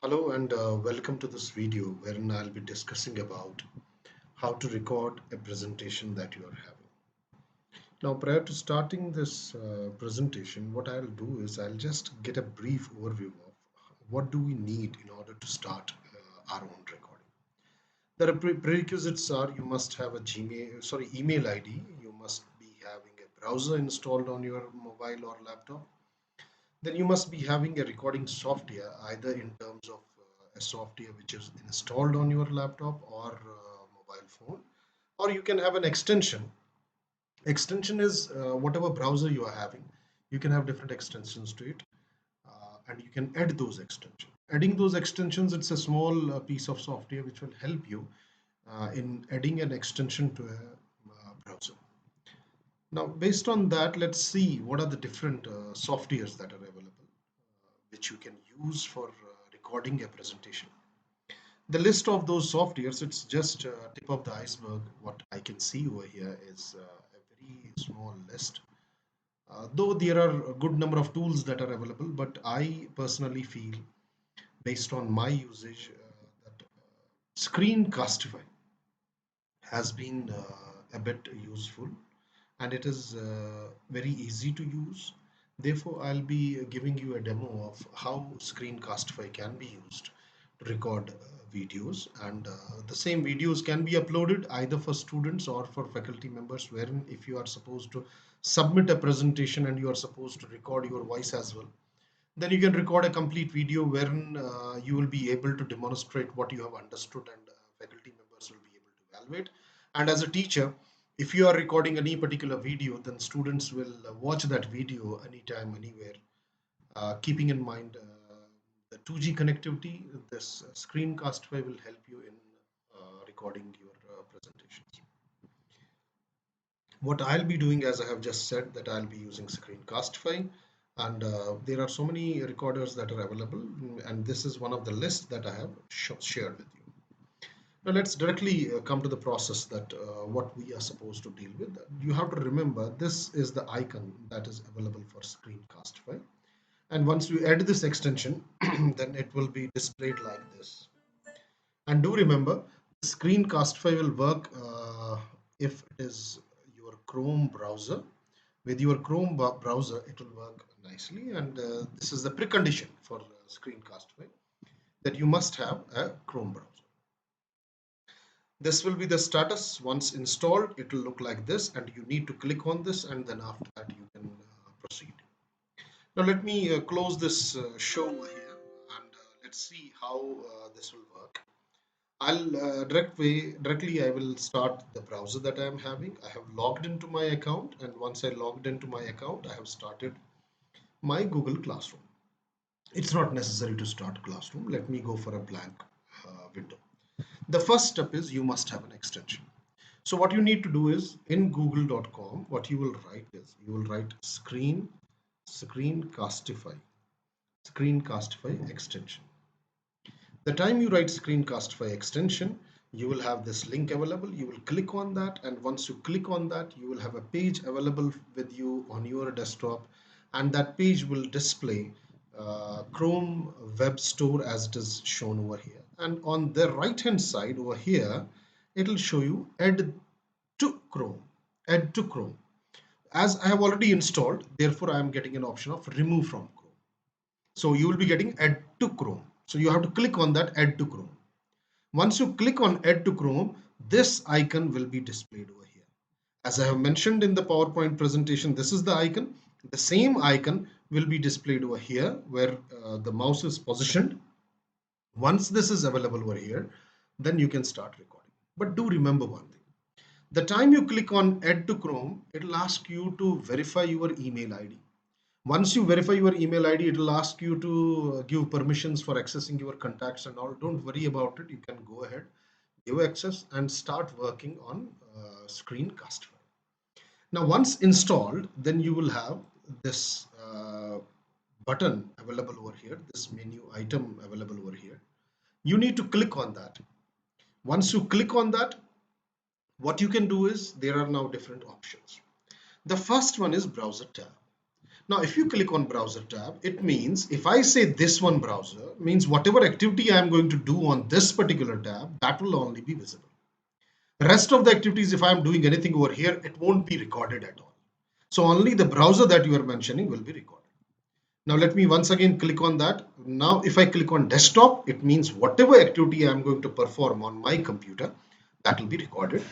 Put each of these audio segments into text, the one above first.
Hello and welcome to this video wherein I'll be discussing about how to record a presentation that you are having. Now, prior to starting this presentation, what I'll do is I'll just get a brief overview of what do we need in order to start our own recording. The prerequisites are you must have a email ID, you must be having a browser installed on your mobile or laptop, then you must be having a recording software either in terms of a software which is installed on your laptop or mobile phone, or you can have an extension is whatever browser you are having. You can have different extensions to it, and you can add those extensions. Adding those extensions, it's a small piece of software which will help you in adding an extension to a browser. Now, based on that, let's see what are the different softwares that are available, which you can use for recording a presentation. The list of those softwares, it's just tip of the iceberg. What I can see over here is a very small list. Though there are a good number of tools that are available, but I personally feel, based on my usage, that Screencastify has been a bit useful, and it is very easy to use. Therefore, I'll be giving you a demo of how Screencastify can be used to record videos, and the same videos can be uploaded either for students or for faculty members, wherein if you are supposed to submit a presentation and you are supposed to record your voice as well, then you can record a complete video wherein you will be able to demonstrate what you have understood, and faculty members will be able to evaluate. And as a teacher, if you are recording any particular video, then students will watch that video anytime, anywhere. Keeping in mind the 2G connectivity, this Screencastify will help you in recording your presentations. What I'll be doing, as I have just said, that I'll be using Screencastify, and there are so many recorders that are available, and this is one of the lists that I have shared with you. Now let's directly come to the process that what we are supposed to deal with. You have to remember this is the icon that is available for Screencastify, and once you add this extension, then it will be displayed like this. And do remember, Screencastify will work if it is your Chrome browser. With your Chrome browser, it will work nicely. And this is the precondition for Screencastify, that you must have a Chrome browser. This will be the status. Once installed, it will look like this, and you need to click on this, and then after that you can proceed. Now let me close this show here, and let's see how this will work. I'll directly I will start the browser that I am having. I have logged into my account, and once I logged into my account, I have started my Google Classroom. It's not necessary to start Classroom. Let me go for a blank window. The first step is you must have an extension. So what you need to do is in google.com, what you will write is you will write Screencastify extension. The time you write Screencastify extension, you will have this link available. You will click on that, and once you click on that, you will have a page available with you on your desktop, and that page will display Chrome Web Store as it is shown over here. And on the right hand side over here, it will show you add to Chrome. Add to Chrome. As I have already installed, therefore I am getting an option of remove from Chrome. So you will be getting add to Chrome. So you have to click on that add to Chrome. Once you click on add to Chrome, this icon will be displayed over here. As I have mentioned in the PowerPoint presentation, this is the icon. The same icon will be displayed over here where the mouse is positioned. Once this is available over here, then you can start recording. But do remember one thing. The time you click on add to Chrome, it will ask you to verify your email ID. Once you verify your email ID, it will ask you to give permissions for accessing your contacts and all. Don't worry about it. You can go ahead, give access, and start working on Screencastify. Now, once installed, then you will have this button available over here, this menu item available over here. You need to click on that. Once you click on that, what you can do is there are now different options. The first one is browser tab. Now, if you click on browser tab, it means if I say this one browser, means whatever activity I am going to do on this particular tab, that will only be visible. The rest of the activities, if I am doing anything over here, it won't be recorded at all. So only the browser that you are mentioning will be recorded. Now let me once again click on that. Now if I click on desktop, it means whatever activity I am going to perform on my computer, that will be recorded.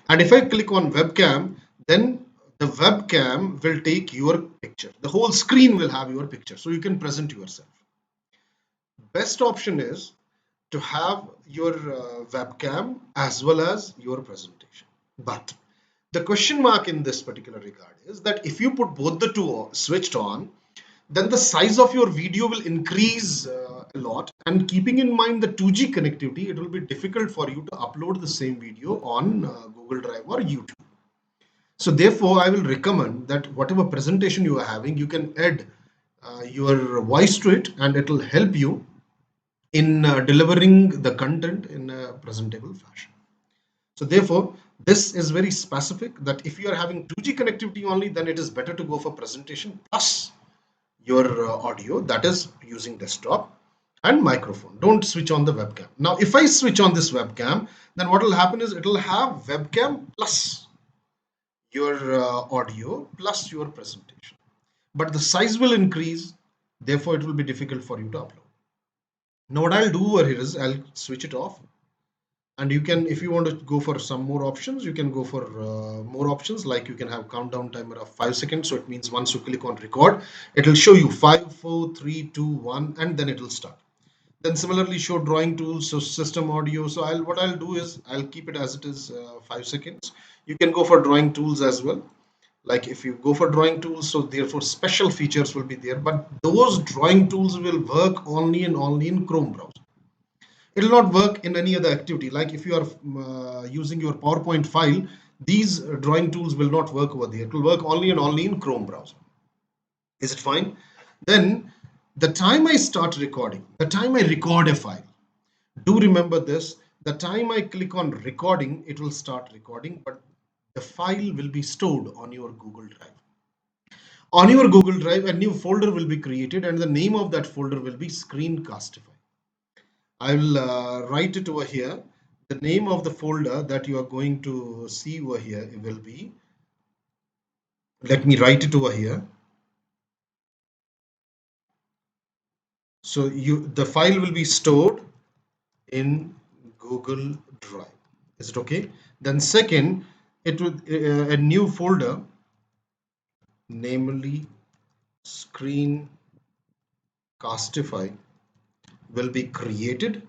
And if I click on webcam, then the webcam will take your picture. The whole screen will have your picture, so you can present yourself. Best option is to have your webcam as well as your presentation. But the question mark in this particular regard is that if you put both the two switched on, then the size of your video will increase a lot. And keeping in mind the 2G connectivity, it will be difficult for you to upload the same video on Google Drive or YouTube. So therefore, I will recommend that whatever presentation you are having, you can add your voice to it, and it will help you in delivering the content in a presentable fashion. So therefore, this is very specific that if you are having 2G connectivity only, then it is better to go for presentation plus your audio, that is using desktop and microphone. Don't switch on the webcam. Now, if I switch on this webcam, then what will happen is it will have webcam plus your audio plus your presentation. But the size will increase, therefore it will be difficult for you to upload. Now what I'll do over here is I'll switch it off, and you can, if you want to go for some more options, you can go for more options, like you can have countdown timer of 5 seconds. So it means once you click on record, it will show you 5, 4, 3, 2, 1, and then it will start. Then similarly show drawing tools, so system audio. So what I'll do is I'll keep it as it is, 5 seconds. You can go for drawing tools as well. Like if you go for drawing tools, so therefore special features will be there, but those drawing tools will work only and only in Chrome browser. It will not work in any other activity. Like if you are using your PowerPoint file, these drawing tools will not work over there. It will work only and only in Chrome browser. Is it fine? Then the time I start recording, the time I record a file, do remember this, the time I click on recording, it will start recording, but the file will be stored on your Google Drive. On your Google Drive, a new folder will be created, and the name of that folder will be Screencastify. I will write it over here. The name of the folder that you are going to see over here, it will be, let me write it over here. So the file will be stored in Google Drive. Is it okay? Then second, it would a new folder, namely Screencastify, will be created.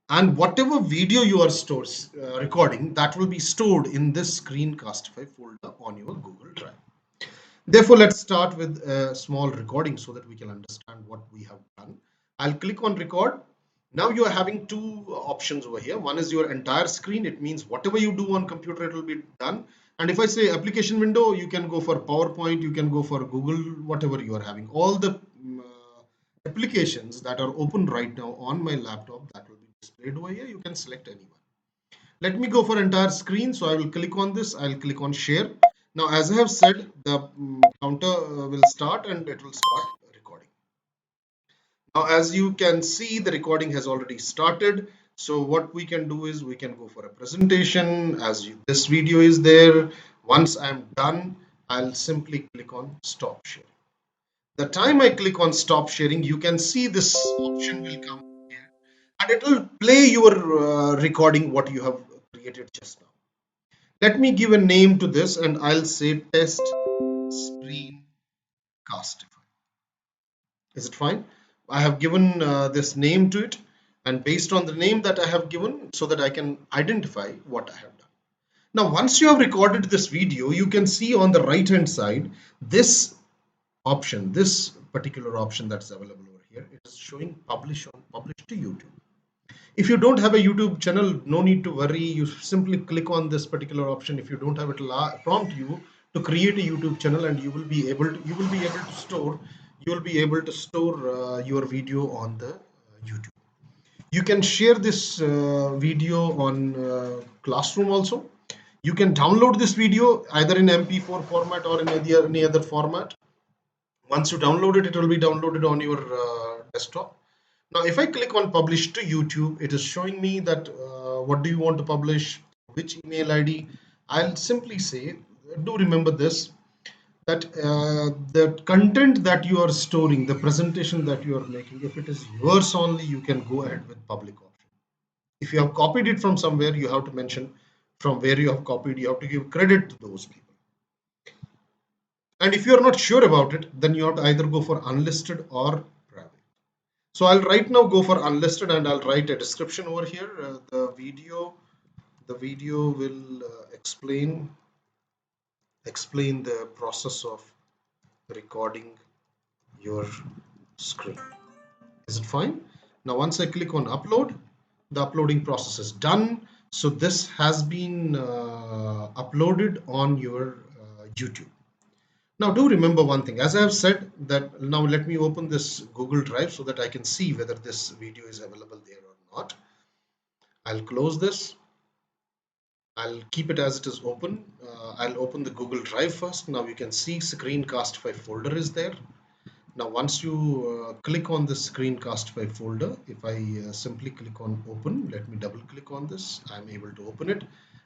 And whatever video you are recording, that will be stored in this Screencastify folder on your Google Drive. Therefore, let's start with a small recording so that we can understand what we have done. I'll click on record. Now you are having two options over here. One is your entire screen. It means whatever you do on computer, it will be done. And if I say application window, you can go for PowerPoint, you can go for Google, whatever you are having. All the applications that are open right now on my laptop, that will be displayed over here. You can select any one. Let me go for entire screen. So I will click on this. I'll click on share. Now, as I have said, the counter will start and it will start recording. Now, as you can see, the recording has already started. So what we can do is we can go for a presentation. This video is there. Once I'm done, I'll simply click on stop sharing. The time I click on stop sharing, you can see this option will come here, and it will play your recording what you have created just now. Let me give a name to this, and I'll say test Screencastify. Is it fine? I have given this name to it, and based on the name that I have given, so that I can identify what I have done. Now, once you have recorded this video, you can see on the right hand side this option, this particular option that's available over here. It is showing publish to YouTube. If you don't have a YouTube channel, no need to worry. You simply click on this particular option. If you don't have it, prompt you to create a YouTube channel, and you will be able to store your video on the YouTube. You can share this video on Classroom also. You can download this video either in MP4 format or in any other format. Once you download it, it will be downloaded on your desktop. Now, if I click on publish to YouTube, it is showing me that what do you want to publish, which email ID. I'll simply say, do remember this, that the content that you are storing, the presentation that you are making, if it is yours only, you can go ahead with public option. If you have copied it from somewhere, you have to mention from where you have copied, you have to give credit to those people. And if you are not sure about it, then you have to either go for unlisted or private. So I'll right now go for unlisted and I'll write a description over here. The video will explain the process of recording your screen. Is it fine? Now, once I click on upload, the uploading process is done. So this has been uploaded on your YouTube. Now, do remember one thing, as I have said that now let me open this Google Drive so that I can see whether this video is available there or not. I'll close this. I'll keep it as it is open. I'll open the Google Drive first. Now you can see Screencastify folder is there. Now, once you click on the Screencastify folder, if I simply click on open, let me double click on this, I'm able to open it.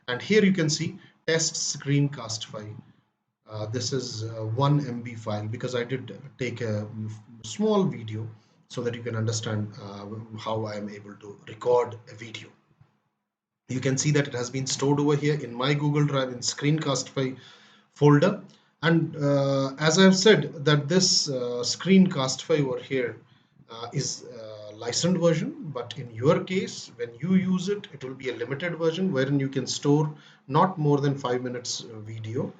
And here you can see test Screencastify. This is 1 MB file because I did take a small video so that you can understand how I am able to record a video. You can see that it has been stored over here in my Google Drive in Screencastify folder. And as I've said that this Screencastify over here is a licensed version, but in your case, when you use it, it will be a limited version wherein you can store not more than 5 minutes video.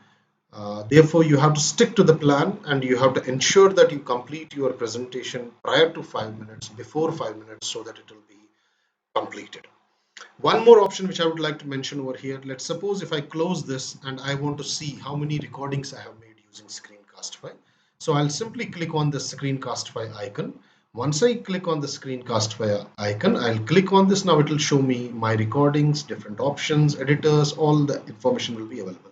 Therefore, you have to stick to the plan and you have to ensure that you complete your presentation prior to 5 minutes, before 5 minutes, so that it will be completed. One more option which I would like to mention over here. Let's suppose if I close this and I want to see how many recordings I have made using Screencastify. So I'll simply click on the Screencastify icon. Once I click on the Screencastify icon, I'll click on this. Now it will show me my recordings, different options, editors, all the information will be available.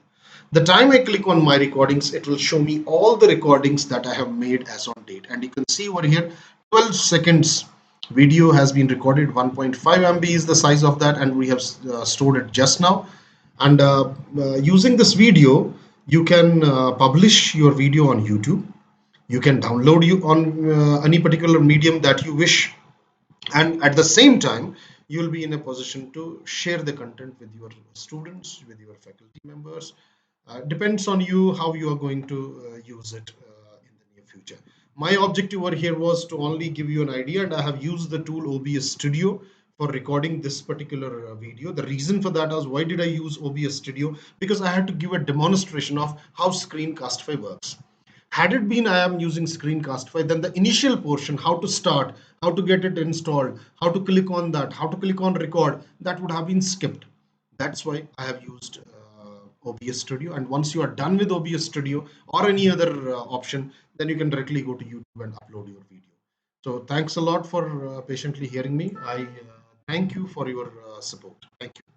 The time I click on my recordings, it will show me all the recordings that I have made as on date. And you can see over here, 12 seconds video has been recorded. 1.5 MB is the size of that, and we have stored it just now. And using this video, you can publish your video on YouTube. You can download you on any particular medium that you wish, and at the same time you will be in a position to share the content with your students, with your faculty members. Depends on you how you are going to use it in the near future. My objective over here was to only give you an idea, and I have used the tool OBS Studio for recording this particular video. The reason for that was, why did I use OBS Studio? Because I had to give a demonstration of how Screencastify works. Had it been I am using Screencastify, then the initial portion, how to start, how to get it installed, how to click on that, how to click on record, that would have been skipped. That's why I have used OBS Studio. And once you are done with OBS Studio or any other option, then you can directly go to YouTube and upload your video. So thanks a lot for patiently hearing me. I thank you for your support. Thank you.